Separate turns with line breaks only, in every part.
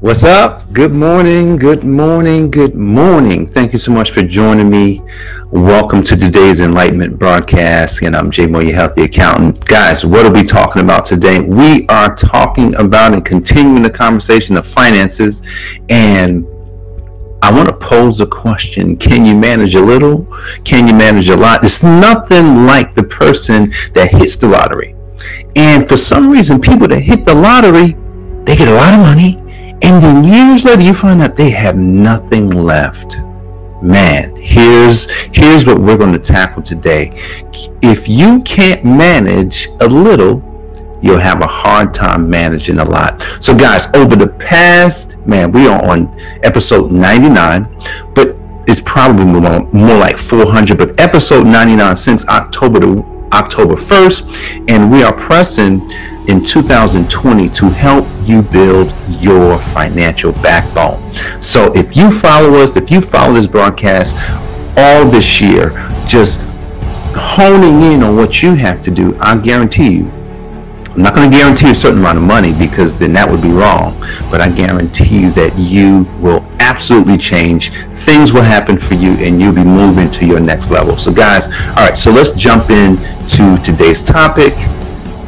What's up? Good morning, good morning, good morning. Thank you so much for joining me. Welcome to today's Enlightenment broadcast. And I'm Jay Moore, your healthy accountant. Guys, what are we talking about today? We are talking about and continuing the conversation of finances. And I want to pose a question. Can you manage a little? Can you manage a lot? It's nothing like the person that hits the lottery. And for some reason, people that hit the lottery, they get a lot of money. And then years later, you find out they have nothing left. Man, here's what we're going to tackle today. If you can't manage a little, you'll have a hard time managing a lot. So guys, over the past, we are on episode 99, but it's probably more like 400, but episode 99 since October 1st, and we are pressing in 2020 to help you build your financial backbone. So if you follow us, if you follow this broadcast all this year, just honing in on what you have to do, I guarantee you, I'm not going to guarantee a certain amount of money because then that would be wrong, but I guarantee you that you will absolutely change. Things will happen for you and you'll be moving to your next level. So guys, all right, so let's jump into today's topic,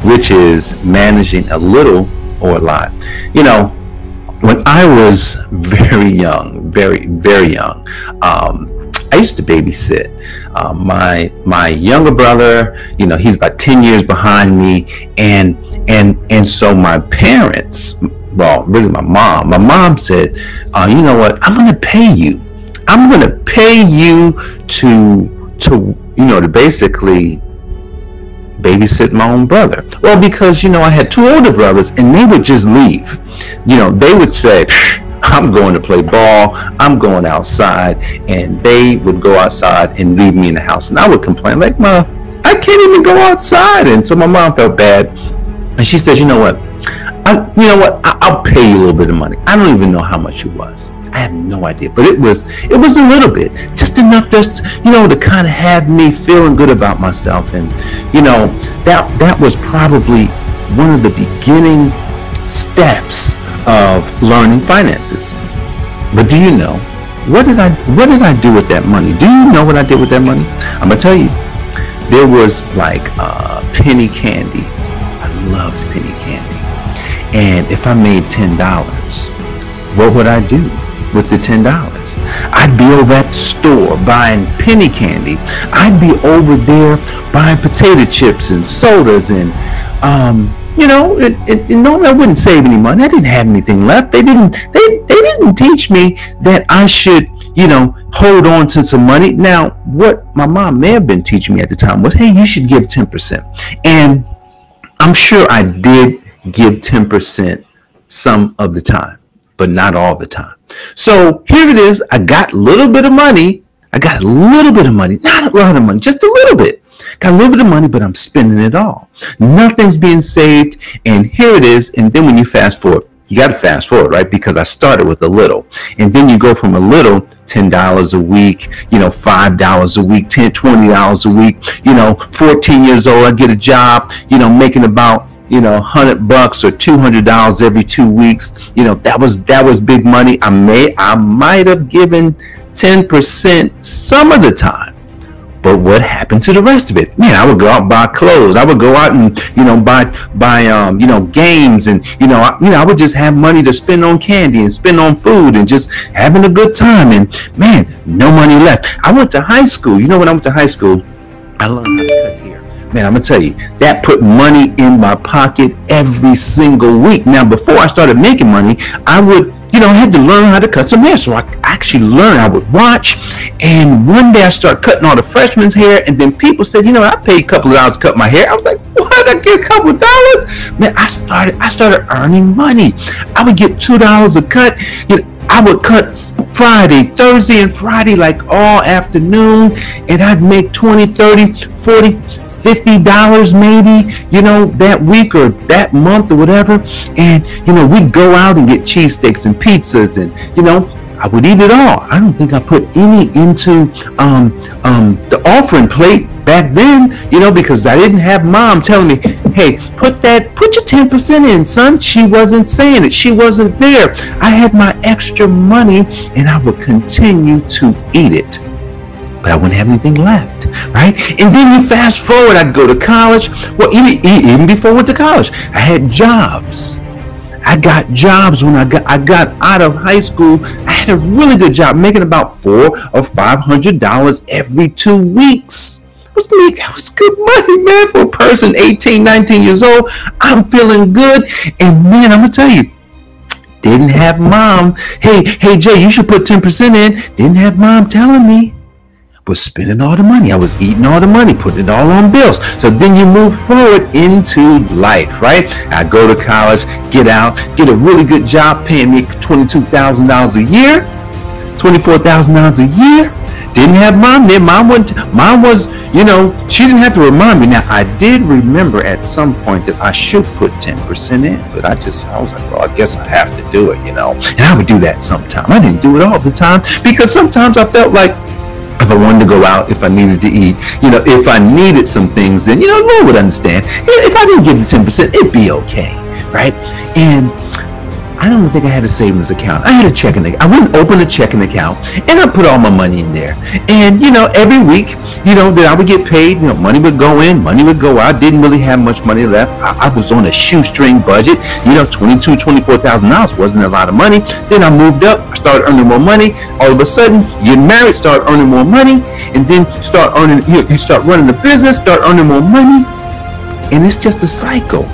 which is managing a little or a lot. You know, when I was very young, very young, I used to babysit. My younger brother, he's about 10 years behind me, and so my parents, well, really my mom said, you know what, I'm going to pay you to basically babysit my own brother. Well, because I had two older brothers and they would just leave. They would say, I'm going to play ball, I'm going outside, and they would go outside and leave me in the house, and I would complain like, Ma, I can't even go outside. And so my mom felt bad, and she says, you know what, I'll pay you a little bit of money. I don't even know how much it was. I have no idea, but it was a little bit, just enough, just to kind of have me feeling good about myself. And that was probably one of the beginning steps of learning finances. But do you know what did I do with that money? Do you know what I did with that money? I'm gonna tell you. There was like penny candy. I loved penny candy. And if I made $10, what would I do with the $10? I'd be over at the store buying penny candy. I'd be over there buying potato chips and sodas, and normally I wouldn't save any money. I didn't have anything left. They didn't teach me that I should, hold on to some money. Now, what my mom may have been teaching me at the time was, hey, you should give 10%. And I'm sure I did give 10% some of the time, but not all the time. So here it is. I got a little bit of money. Not a lot of money, just a little bit. Got a little bit of money, but I'm spending it all. Nothing's being saved. And here it is. And then when you fast forward, you got to fast forward, right? Because I started with a little. And then you go from a little, $10 a week, $5 a week, $10, $20 a week, 14 years old, I get a job, making about, $100 or $200 every 2 weeks. That was big money. I might have given 10% some of the time. But what happened to the rest of it? Man, I would go out and buy clothes. I would go out and buy games, and I would just have money to spend on candy and spend on food and just having a good time. And man, no money left. I went to high school. When I went to high school, I learned how to cut hair. Man, I'm gonna tell you, that put money in my pocket every single week. Now, before I started making money, I would I had to learn how to cut some hair. So I actually learned. I would watch. And one day I started cutting all the freshmen's hair. And then people said, I paid a couple of dollars to cut my hair. I was like, what? I get a couple of dollars? Man, I started earning money. I would get $2 a cut. I would cut Thursday and Friday, like all afternoon. And I'd make $20, $30, $40, $50 maybe, that week or that month or whatever. And, we'd go out and get cheesesteaks and pizzas and, I would eat it all. I don't think I put any into the offering plate back then, because I didn't have mom telling me, hey, put your 10% in, son. She wasn't saying it. She wasn't there. I had my extra money and I would continue to eat it. But I wouldn't have anything left, right? And then you fast forward, I'd go to college. Well, even before I went to college, I had jobs. I got jobs when I got out of high school. I had a really good job, making about $400 or $500 every 2 weeks. It was good money, man, for a person 18, 19 years old. I'm feeling good. And man, I'm gonna tell you, didn't have mom. Hey, Jay, you should put 10% in. Didn't have mom telling me. Was spending all the money. I was eating all the money, putting it all on bills. So then you move forward into life, right? I go to college, get out, get a really good job paying me $22,000 a year, $24,000 a year. Didn't have mom there. Mom was, she didn't have to remind me. Now, I did remember at some point that I should put 10% in, but I was like, well, I guess I have to do it, And I would do that sometime. I didn't do it all the time because sometimes I felt like, if I wanted to go out, if I needed to eat, if I needed some things, then, Lord would understand. If I didn't give the 10%, it'd be okay, right? And I don't think I had a savings account. I had a checking account. I wouldn't open a checking account, and I put all my money in there. And, every week, that I would get paid, money would go in, money would go out. Didn't really have much money left. I was on a shoestring budget, $22,000, $24,000 wasn't a lot of money. Then I moved up, I started earning more money. All of a sudden, you get married, start earning more money, and then start earning, you start running a business, start earning more money. And it's just a cycle.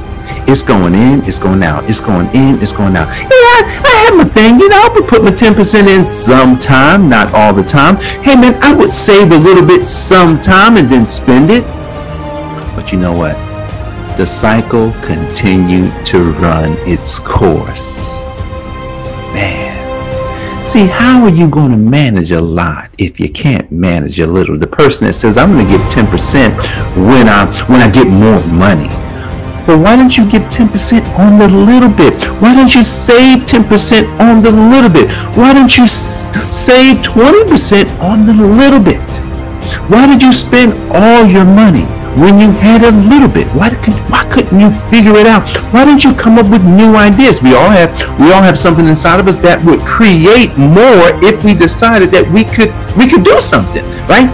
It's going in, it's going out. It's going in, it's going out. I have my thing. I would put my 10% in sometime, not all the time. Hey, man, I would save a little bit sometime and then spend it. But you know what? The cycle continued to run its course. Man. See, how are you going to manage a lot if you can't manage a little? The person that says, I'm going to give 10% when I get more money. But why don't you give 10% on the little bit? Why don't you save 10% on the little bit? Why don't you save 20% on the little bit? Why did you spend all your money when you had a little bit? Why couldn't you figure it out? Why didn't you come up with new ideas? We all have something inside of us that would create more if we decided that we could do something, right?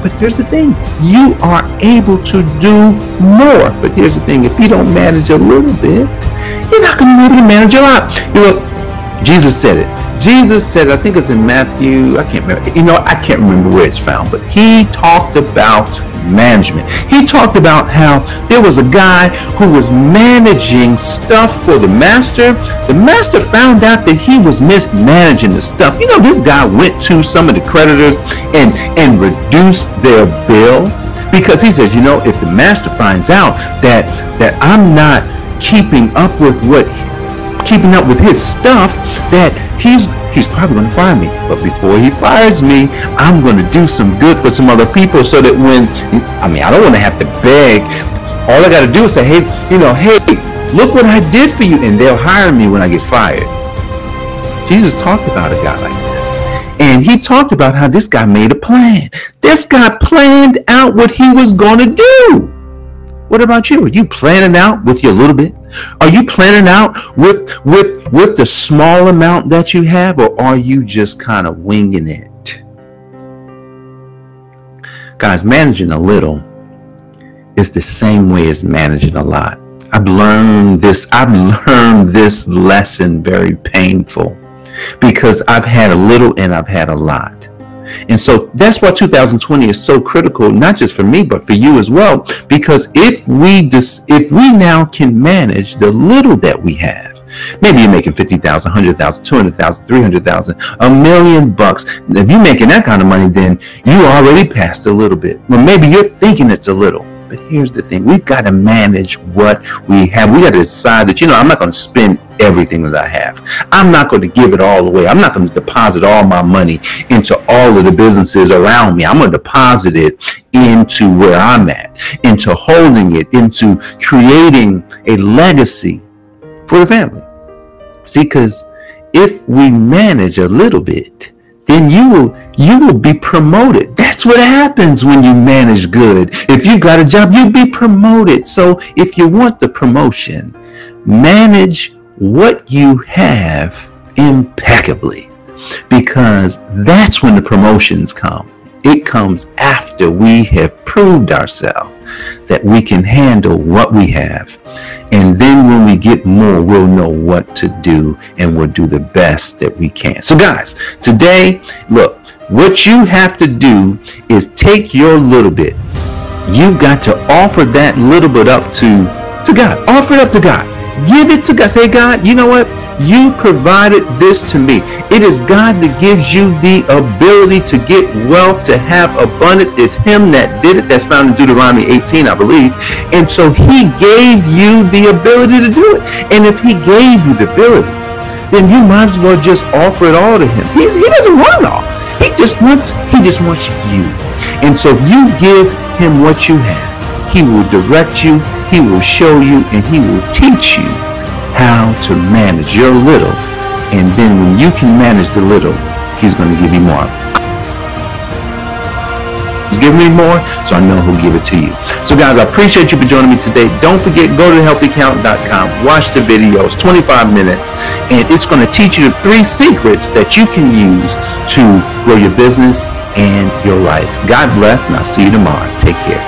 But here's the thing, you are able to do more. But here's the thing, if you don't manage a little bit, you're not going to be able to manage a lot. Jesus said it. Jesus said, I think it's in Matthew, I can't remember. I can't remember where it's found, but he talked about management. He talked about how there was a guy who was managing stuff for the master. The master found out that he was mismanaging the stuff. This guy went to some of the creditors and reduced their bill because he said, if the master finds out that I'm not keeping up with his stuff, that he's probably going to fire me. But before he fires me, I'm going to do some good for some other people so that I don't want to have to beg. All I got to do is say, hey, look what I did for you, and they'll hire me when I get fired. Jesus talked about a guy like this. And he talked about how this guy made a plan. This guy planned out what he was going to do. What about you? Are you planning out with your little bit? Are you planning out with the small amount that you have, or are you just kind of winging it? Guys, managing a little is the same way as managing a lot. I've learned this lesson very painful because I've had a little and I've had a lot. And so that's why 2020 is so critical, not just for me, but for you as well. Because if we now can manage the little that we have, maybe you're making 50,000, 100,000, 200,000, 300,000, $1 million. If you're making that kind of money, then you already passed a little bit. Well, maybe you're thinking it's a little. But here's the thing. We've got to manage what we have. We got to decide that, I'm not going to spend everything that I have. I'm not going to give it all away. I'm not going to deposit all my money into all of the businesses around me. I'm going to deposit it into where I'm at, into holding it, into creating a legacy for the family. See, because if we manage a little bit, then you will be promoted. That's what happens when you manage good. If you got a job, you'll be promoted. So if you want the promotion, manage what you have impeccably, because that's when the promotions come. It comes after we have proved ourselves that we can handle what we have. And then when we get more, we'll know what to do, and we'll do the best that we can. So guys, today, look, what you have to do is take your little bit. You've got to offer that little bit up to God. Offer it up to God. Give it to God. Say, God, you know what? You provided this to me. It is God that gives you the ability to get wealth, to have abundance. It's Him that did it. That's found in Deuteronomy 18, I believe. And so He gave you the ability to do it. And if He gave you the ability, then you might as well just offer it all to Him. He doesn't want it all. He just wants you. And so if you give Him what you have, He will direct you, He will show you, and He will teach you how to manage your little. And then when you can manage the little, He's going to give you more. He's giving me more, so I know He'll give it to you. So guys, I appreciate you for joining me today. Don't forget, go to thehealthyaccountant.com, watch the videos, 25 minutes, and it's going to teach you the 3 secrets that you can use to grow your business and your life. God bless, and I'll see you tomorrow. Take care.